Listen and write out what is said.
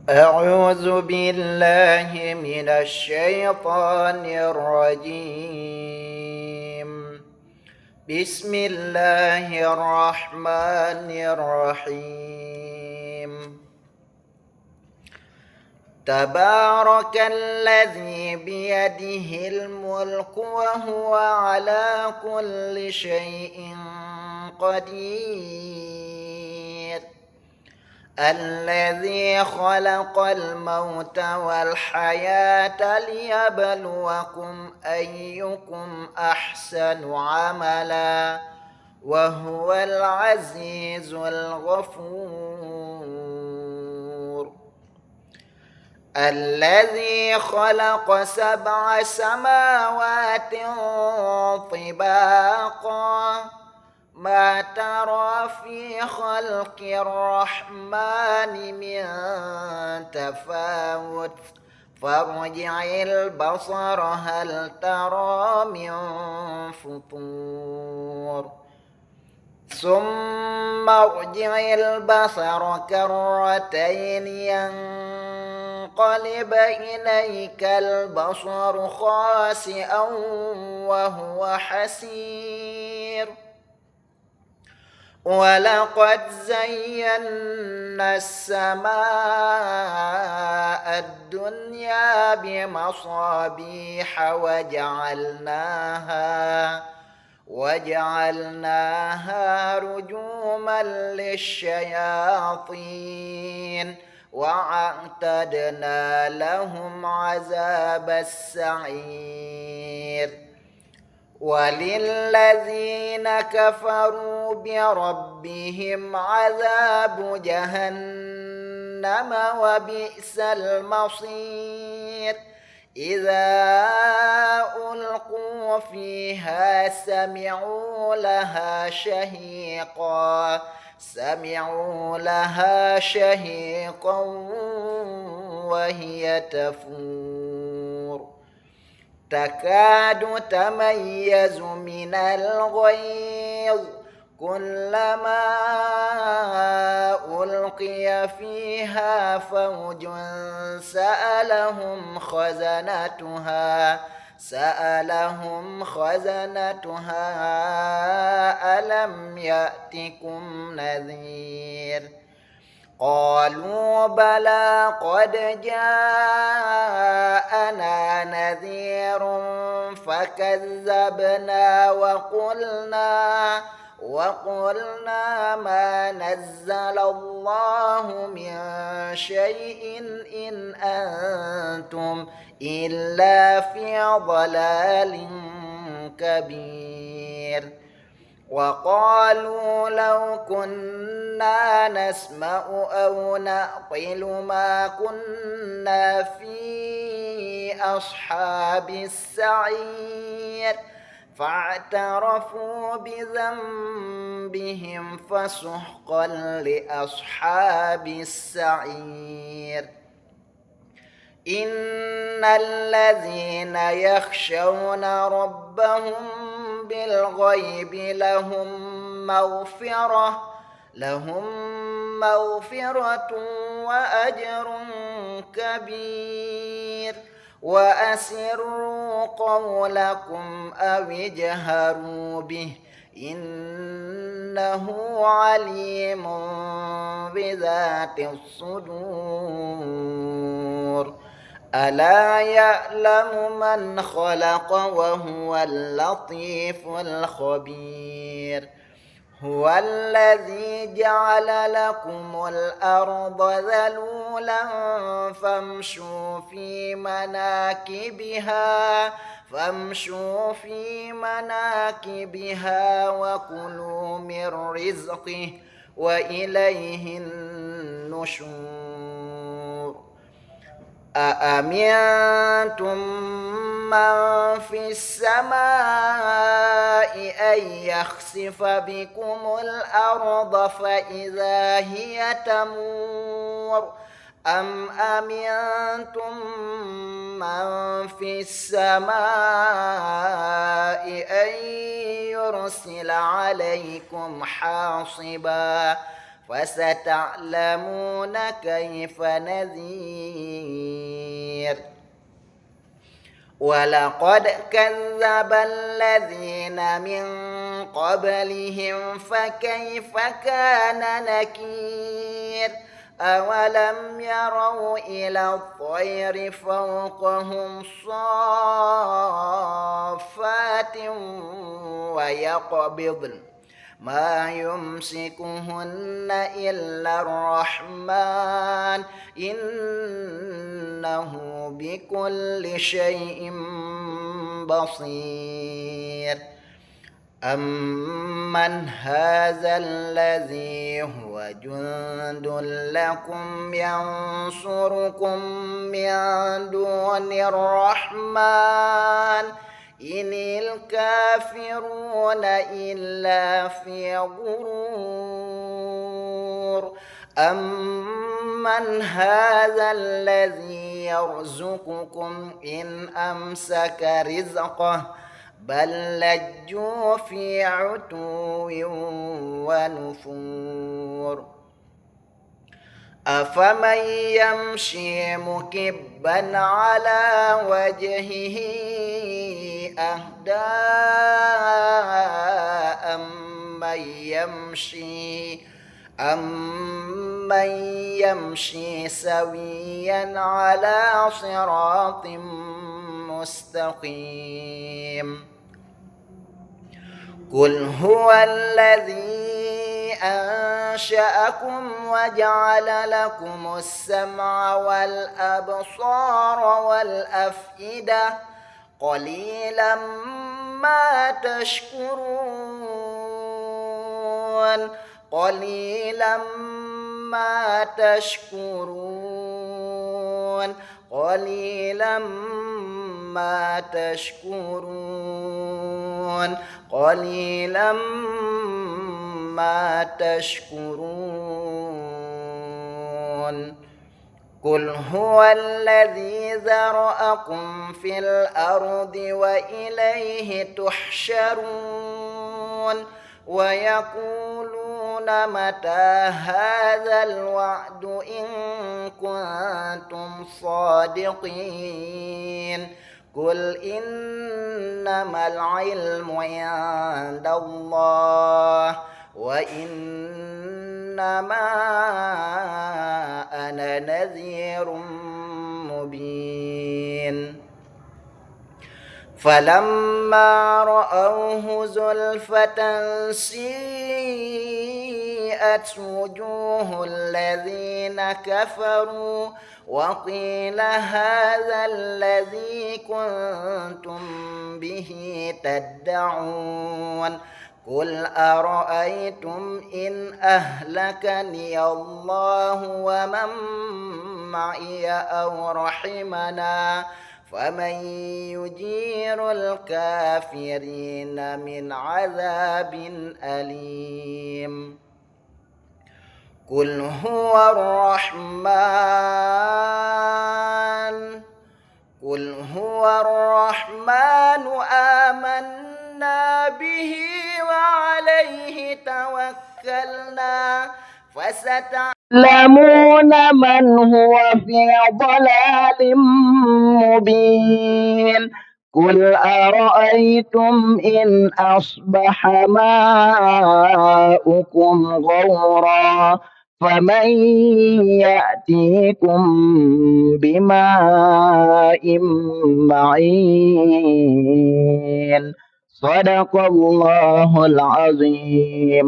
أعوذ بالله من الشيطان الرجيم. بسم الله الرحمن الرحيم. تبارك الذي بيده الملك وهو على كل شيء قدير. الذي خلق الموت والحياة ليبلوكم أيكم أحسن عملا وهو العزيز الغفور. الذي خلق 7 سماوات طباقا ما ترى في خلق الرحمن من تفاوت فارجع البصر هل ترى من فطور ثم ارجع البصر كرتين ينقلب إليك البصر خاسئا وهو حسير. ولقد زينا السماء الدنيا بمصابيح وجعلناها رجوما للشياطين وأعتدنا لهم عذاب السعير. وللذين كفروا بربهم عذاب جهنم وبئس المصير. إذا ألقوا فيها سمعوا لها شهيقا وهي تفور تكاد تميز من الغيظ كلما ألقي فيها فوج سألهم خزنتها ألم يأتكم نذير قالوا بلى قد جاءنا نذير فكذبنا وقلنا ما نزل الله من شيء إن أنتم إلا في ضلال كبير. وقالوا لو كنا نسمع أو نعقل ما كنا في أصحاب السعير فاعترفوا بذنبهم فسحقا لأصحاب السعير. إن الذين يخشون ربهم بالغيب لهم مغفرة وأجر كبير. وأسروا قولكم أو اجهروا به إنه عليم بذات الصدور. ألا يعلم من خلق وهو اللطيف الخبير. هو الذي جعل لكم الأرض ذلولا فامشوا في مناكبها وكلوا من رزقه وإليه النشور. أأمنتم من في السماء أن يخسف بكم الأرض فإذا هي تمور أم أمنتم من في السماء أن يرسل عليكم حاصبا فستعلمون كيف نذير ولقد كذب الذين من قبلهم فكيف كان نكير أولم يروا إلى الطير فوقهم صافات ويقبضن ما يمسكهن إلا الرحمن إنه بكل شيء بصير أمن هذا الذي هو جند لكم ينصركم من دون الرحمن إن الكافرون إلا في غرور أمن هذا الذي يرزقكم إن أمسك رزقه بل لجوا في عتو ونفور أفمن يمشي مكبا على وجهه أهدى أمن يمشي سويا على صراط مستقيم قل هو الذي أنشأكم وجعل لكم السمع والأبصار والأفئدة قليلا ما تشكرون قليلا ما تشكرون قليلا ما تشكرون قليلا ما تشكرون قل هو الذي ذرأكم في الأرض وإليه تحشرون ويقولون متى هذا الوعد إن كنتم صادقين قل إنما العلم عند الله وإنما أنا نذير مبين فلما رأوه زلفة سيئت وجوه الذين كفروا وقيل هذا الذي كنتم به تدعون قل أرأيتم إن أهلكني الله ومن معي أو رحمنا فمن يجير الكافرين من عذاب أليم قل هو الرحمن آمنا به وعليه توكلنا فستعلمون من هو في ضلال مبين قل أرأيتم إن أصبح ماؤكم غورا فمن يأتيكم بماء معين صدق الله العظيم.